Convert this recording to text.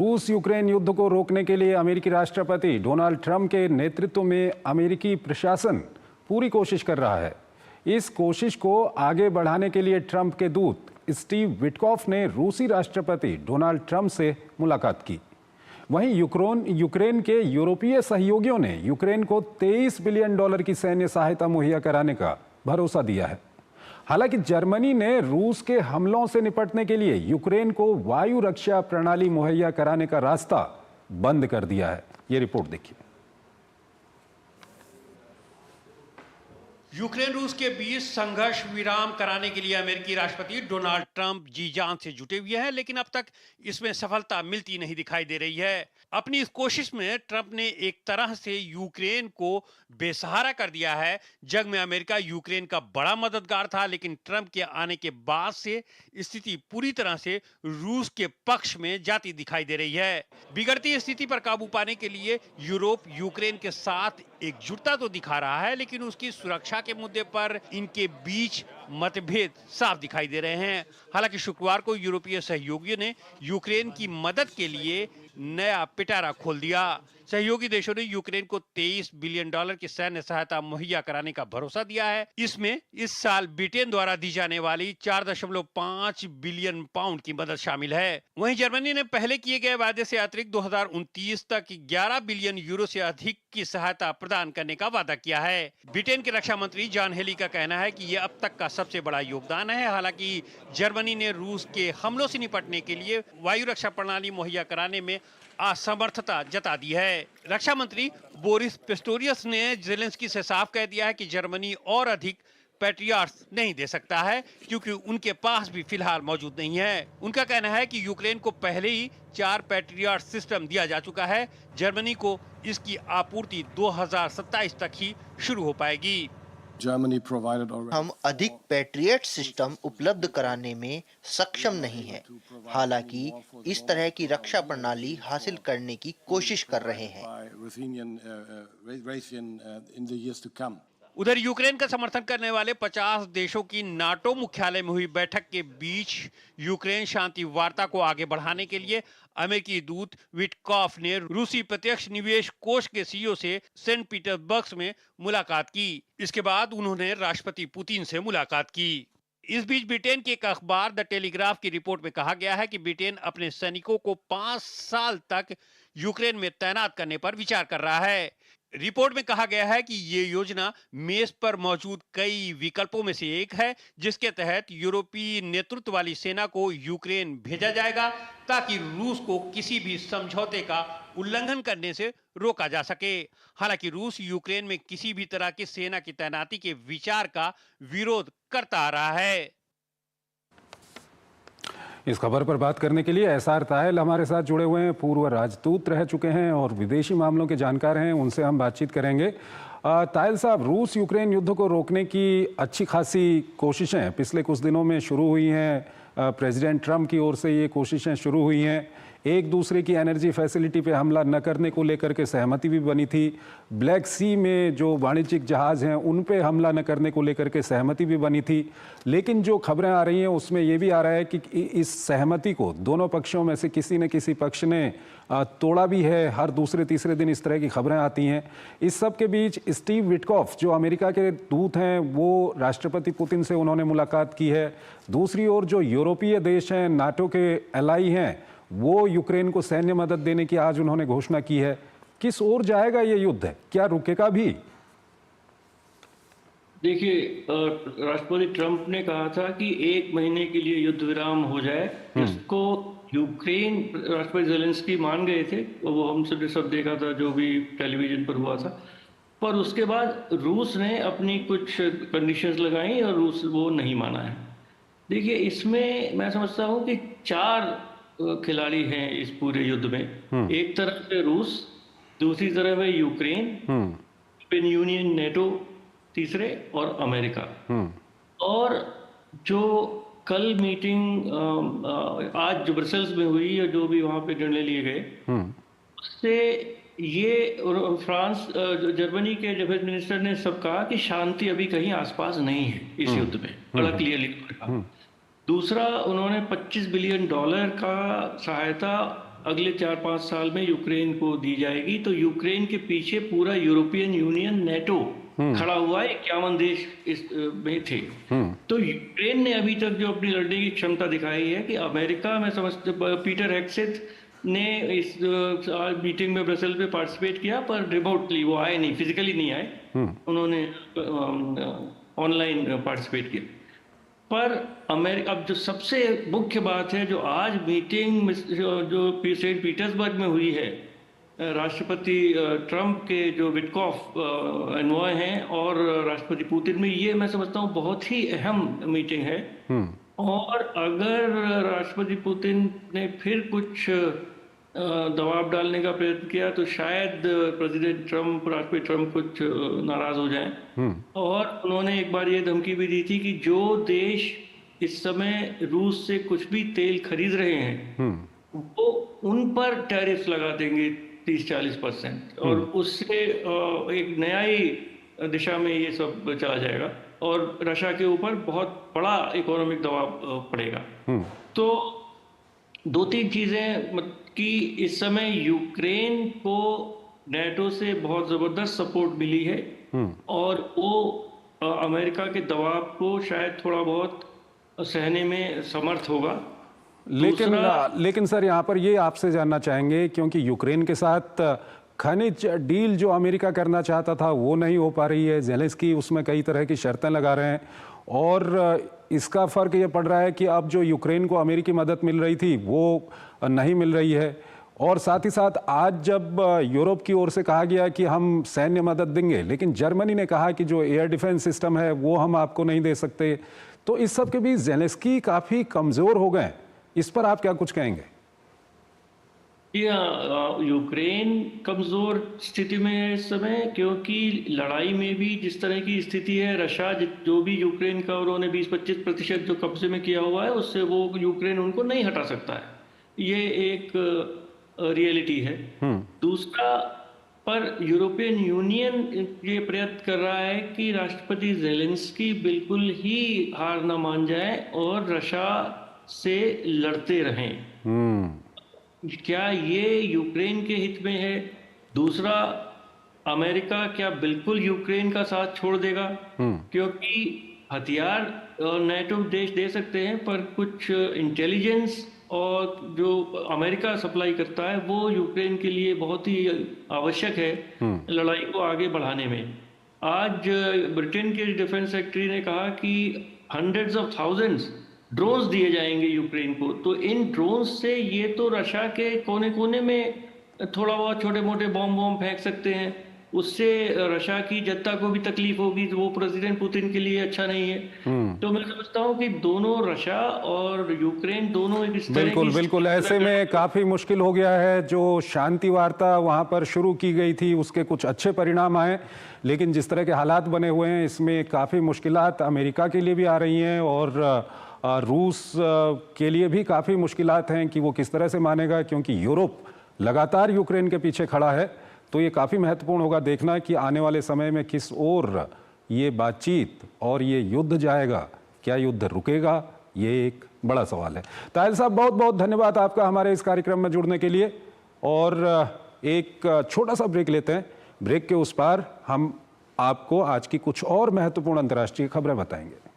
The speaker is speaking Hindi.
रूस यूक्रेन युद्ध को रोकने के लिए अमेरिकी राष्ट्रपति डोनाल्ड ट्रंप के नेतृत्व में अमेरिकी प्रशासन पूरी कोशिश कर रहा है। इस कोशिश को आगे बढ़ाने के लिए ट्रंप के दूत स्टीव विटकॉफ ने रूसी राष्ट्रपति डोनाल्ड ट्रंप से मुलाकात की। वहीं यूक्रेन के यूरोपीय सहयोगियों ने यूक्रेन को $23 बिलियन की सैन्य सहायता मुहैया कराने का भरोसा दिया है। हालांकि जर्मनी ने रूस के हमलों से निपटने के लिए यूक्रेन को वायु रक्षा प्रणाली मुहैया कराने का रास्ता बंद कर दिया है। ये रिपोर्ट देखिए। यूक्रेन रूस के बीच संघर्ष विराम कराने के लिए अमेरिकी राष्ट्रपति डोनाल्ड ट्रंप जी जान से जुटे हुए हैं, लेकिन अब तक इसमें सफलता मिलती नहीं दिखाई दे रही है। अपनी इस कोशिश में ट्रंप ने एक तरह से यूक्रेन को बेसहारा कर दिया है। जंग में अमेरिका यूक्रेन का बड़ा मददगार था, लेकिन ट्रंप के आने के बाद से स्थिति पूरी तरह से रूस के पक्ष में जाती दिखाई दे रही है। बिगड़ती स्थिति पर काबू पाने के लिए यूरोप यूक्रेन के साथ एकजुटता तो दिखा रहा है, लेकिन उसकी सुरक्षा के मुद्दे पर इनके बीच मतभेद साफ दिखाई दे रहे हैं। हालांकि शुक्रवार को यूरोपीय सहयोगियों ने यूक्रेन की मदद के लिए नया पिटारा खोल दिया। सहयोगी देशों ने यूक्रेन को $23 बिलियन की सैन्य सहायता मुहैया कराने का भरोसा दिया है। इसमें इस साल ब्रिटेन द्वारा दी जाने वाली 4.5 बिलियन पाउंड की मदद शामिल है। वहीं जर्मनी ने पहले किए गए वादे से अतिरिक्त 2029 तक 11 बिलियन यूरो से अधिक की सहायता प्रदान करने का वादा किया है। ब्रिटेन के रक्षा मंत्री जॉन हेली का कहना है कि यह अब तक का सबसे बड़ा योगदान है। हालांकि जर्मनी ने रूस के हमलों से निपटने के लिए वायु रक्षा प्रणाली मुहैया कराने में असमर्थता जता दी है। रक्षा मंत्री बोरिस पिस्टोरियस ने जेलेंस्की से साफ कह दिया है कि जर्मनी और अधिक पैट्रियट्स नहीं दे सकता है, क्योंकि उनके पास भी फिलहाल मौजूद नहीं है। उनका कहना है कि यूक्रेन को पहले ही 4 पैट्रियट सिस्टम दिया जा चुका है। जर्मनी को इसकी आपूर्ति 2027 तक ही शुरू हो पाएगी। हम अधिक पैट्रियट सिस्टम उपलब्ध कराने में सक्षम नहीं हैं। हालांकि इस तरह की रक्षा प्रणाली हासिल करने की कोशिश कर रहे हैं। उधर यूक्रेन का समर्थन करने वाले 50 देशों की नाटो मुख्यालय में हुई बैठक के बीच यूक्रेन शांति वार्ता को आगे बढ़ाने के लिए अमेरिकी दूत विटकॉफ ने रूसी प्रत्यक्ष निवेश कोष के सीईओ से सेंट पीटर्सबर्ग में मुलाकात की। इसके बाद उन्होंने राष्ट्रपति पुतिन से मुलाकात की। इस बीच ब्रिटेन के एक अखबार द टेलीग्राफ की रिपोर्ट में कहा गया है कि ब्रिटेन अपने सैनिकों को 5 साल तक यूक्रेन में तैनात करने पर विचार कर रहा है। रिपोर्ट में कहा गया है कि ये योजना मेज पर मौजूद कई विकल्पों में से एक है, जिसके तहत यूरोपीय नेतृत्व वाली सेना को यूक्रेन भेजा जाएगा ताकि रूस को किसी भी समझौते का उल्लंघन करने से रोका जा सके। हालांकि रूस यूक्रेन में किसी भी तरह की सेना की तैनाती के विचार का विरोध करता आ रहा है। इस खबर पर बात करने के लिए एसआर तायल हमारे साथ जुड़े हुए हैं। पूर्व राजदूत रह चुके हैं और विदेशी मामलों के जानकार हैं, उनसे हम बातचीत करेंगे। तायल साहब, रूस यूक्रेन युद्ध को रोकने की अच्छी खासी कोशिशें पिछले कुछ दिनों में शुरू हुई हैं। प्रेसिडेंट ट्रंप की ओर से ये कोशिशें शुरू हुई हैं। एक दूसरे की एनर्जी फैसिलिटी पे हमला न करने को लेकर के सहमति भी बनी थी। ब्लैक सी में जो वाणिज्यिक जहाज़ हैं उन पे हमला न करने को लेकर के सहमति भी बनी थी। लेकिन जो खबरें आ रही हैं उसमें ये भी आ रहा है कि इस सहमति को दोनों पक्षों में से किसी न किसी पक्ष ने तोड़ा भी है। हर दूसरे तीसरे दिन इस तरह की खबरें आती हैं। इस सब के बीच स्टीव विटकॉफ जो अमेरिका के दूत हैं वो राष्ट्रपति पुतिन से उन्होंने मुलाकात की है। दूसरी ओर जो यूरोपीय देश हैं, नाटो के एलाई हैं, वो यूक्रेन को सैन्य मदद देने की आज उन्होंने घोषणा की है। किस ओर जाएगा ये युद्ध? क्या रुकेगा भी? देखिए, राष्ट्रपति ट्रंप ने कहा था कि 1 महीने के लिए युद्ध विराम हो जाए। इसको यूक्रेन राष्ट्रपति जेलेंस्की मान गए थे, वो हम सब देखा था जो भी टेलीविजन पर हुआ था। पर उसके बाद रूस ने अपनी कुछ कंडीशंस लगाई और रूस वो नहीं माना है। देखिए, इसमें मैं समझता हूँ कि 4 खिलाड़ी हैं इस पूरे युद्ध में। एक तरफ है रूस, दूसरी तरफ है यूक्रेन, यूरोपियन यूनियन, नेटो तीसरे, और अमेरिका। और जो कल मीटिंग आज जो ब्रसेल्स में हुई और जो भी वहां पे निर्णय लिए गए, उससे ये फ्रांस जर्मनी के डिफेंस मिनिस्टर ने सब कहा कि शांति अभी कहीं आसपास नहीं है इस युद्ध में, बड़ा क्लियरली कहा। दूसरा, उन्होंने $25 बिलियन का सहायता अगले 4-5 साल में यूक्रेन को दी जाएगी। तो यूक्रेन के पीछे पूरा यूरोपियन यूनियन, नेटो खड़ा हुआ है। 51 देश इस में थे। तो यूक्रेन ने अभी तक जो अपनी लड़ने की क्षमता दिखाई है कि अमेरिका, मैं समझता, पीटर हेगसेथ ने इस मीटिंग में ब्रसेल में पार्टिसिपेट किया, पर रिमोटली, वो आए नहीं, फिजिकली नहीं आए, उन्होंने ऑनलाइन पार्टिसिपेट किया। पर अमेरिका, अब जो सबसे मुख्य बात है, जो आज मीटिंग जो सेंट पीटर्सबर्ग में हुई है, राष्ट्रपति ट्रंप के जो विटकॉफ एनवॉय हैं और राष्ट्रपति पुतिन में, ये मैं समझता हूँ बहुत ही अहम मीटिंग है। और अगर राष्ट्रपति पुतिन ने फिर कुछ दबाव डालने का प्रयत्न किया तो शायद राष्ट्रपति ट्रंप कुछ नाराज हो जाएं। और उन्होंने एक बार ये धमकी भी दी थी कि जो देश इस समय रूस से कुछ भी तेल खरीद रहे हैं वो उन पर टैरिफ लगा देंगे 30-40%, और उससे एक नया ही दिशा में ये सब चला जाएगा और रशिया के ऊपर बहुत बड़ा इकोनॉमिक दबाव पड़ेगा। तो 2-3 चीजें कि इस समय यूक्रेन को नेटो से बहुत जबरदस्त सपोर्ट मिली है और वो अमेरिका के दबाव को शायद थोड़ा बहुत सहने में समर्थ होगा। लेकिन सर, यहाँ पर ये आपसे जानना चाहेंगे, क्योंकि यूक्रेन के साथ खनिज डील जो अमेरिका करना चाहता था वो नहीं हो पा रही है। ज़ेलेंस्की उसमें कई तरह की शर्तें लगा रहे हैं और इसका फ़र्क ये पड़ रहा है कि अब जो यूक्रेन को अमेरिकी मदद मिल रही थी वो नहीं मिल रही है। और साथ ही साथ आज जब यूरोप की ओर से कहा गया कि हम सैन्य मदद देंगे, लेकिन जर्मनी ने कहा कि जो एयर डिफेंस सिस्टम है वो हम आपको नहीं दे सकते। तो इस सब के बीच ज़ेलेंस्की काफ़ी कमज़ोर हो गए। इस पर आप क्या कुछ कहेंगे? यूक्रेन कमजोर स्थिति में है इस समय, क्योंकि लड़ाई में भी जिस तरह की स्थिति है, रशिया जो भी यूक्रेन का उन्होंने 20-25% जो कब्जे में किया हुआ है उससे वो यूक्रेन उनको नहीं हटा सकता है। ये एक रियलिटी है। दूसरा, पर यूरोपियन यूनियन ये प्रयत्न कर रहा है कि राष्ट्रपति ज़ेलेंस्की बिल्कुल ही हार न मान जाए और रशिया से लड़ते रहें। क्या ये यूक्रेन के हित में है? दूसरा, अमेरिका क्या बिल्कुल यूक्रेन का साथ छोड़ देगा? क्योंकि हथियार नेटो देश दे सकते हैं, पर कुछ इंटेलिजेंस और जो अमेरिका सप्लाई करता है वो यूक्रेन के लिए बहुत ही आवश्यक है लड़ाई को आगे बढ़ाने में। आज ब्रिटेन के डिफेंस सेक्रेटरी ने कहा कि हंड्रेड्स ऑफ थाउजेंड्स ड्रोन्स दिए जाएंगे यूक्रेन को। तो इन ड्रोन्स से ये तो रशिया के कोने कोने में थोड़ा बहुत छोटे मोटे बॉम्ब फेंक सकते हैं, उससे रशिया की जनता को भी तकलीफ होगी, तो वो प्रेसिडेंट पुतिन के लिए अच्छा नहीं है। तो मैं समझता हूँ कि दोनों, रशिया और यूक्रेन दोनों एक बिल्कुल ऐसे में काफी मुश्किल हो गया है। जो शांति वार्ता वहां पर शुरू की गई थी उसके कुछ अच्छे परिणाम आए, लेकिन जिस तरह के हालात बने हुए हैं इसमें काफी मुश्किलात अमेरिका के लिए भी आ रही हैं और रूस के लिए भी काफ़ी मुश्किलात हैं कि वो किस तरह से मानेगा, क्योंकि यूरोप लगातार यूक्रेन के पीछे खड़ा है। तो ये काफ़ी महत्वपूर्ण होगा देखना कि आने वाले समय में किस ओर ये बातचीत और ये युद्ध जाएगा। क्या युद्ध रुकेगा? ये एक बड़ा सवाल है। ताहिल साहब, बहुत बहुत धन्यवाद आपका हमारे इस कार्यक्रम में जुड़ने के लिए। और एक छोटा सा ब्रेक लेते हैं। ब्रेक के उस पार हम आपको आज की कुछ और महत्वपूर्ण अंतर्राष्ट्रीय खबरें बताएंगे।